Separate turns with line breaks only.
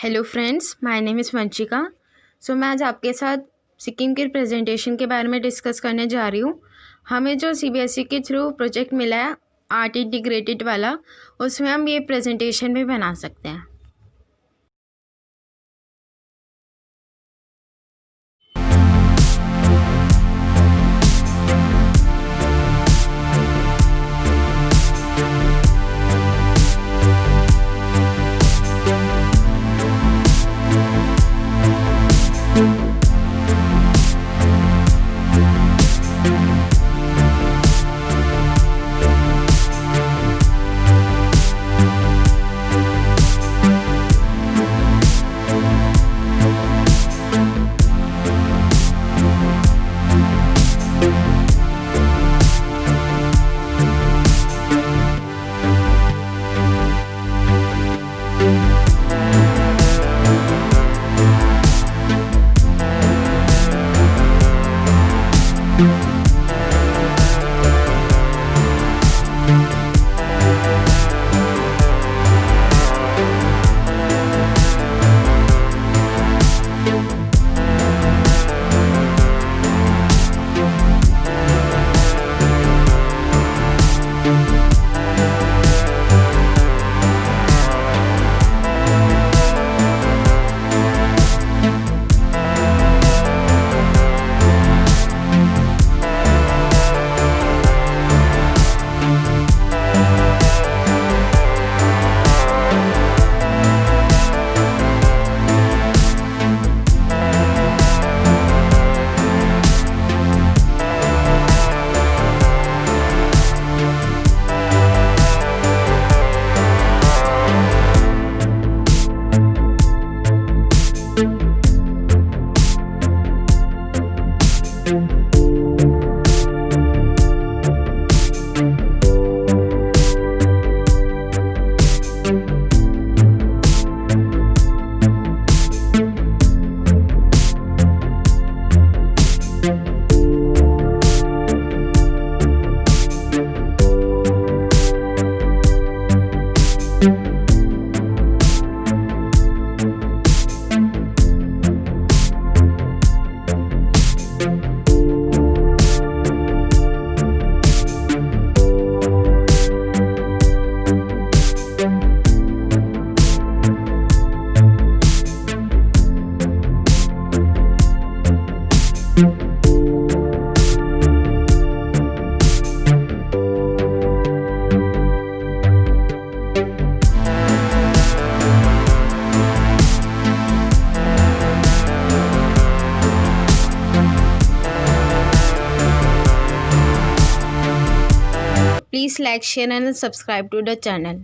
Hello friends, my name is Vanshika. मैं आज आपके साथ सिक्किम के प्रेजेंटेशन के बारे में डिस्कस करने जा रही हूँ। हमें जो सीबीएसई के थ्रू प्रोजेक्ट मिला है आर्ट इंटीग्रेटेड वाला, उसमें हम ये प्रेजेंटेशन भी बना सकते हैं। Please like, share and subscribe to the channel.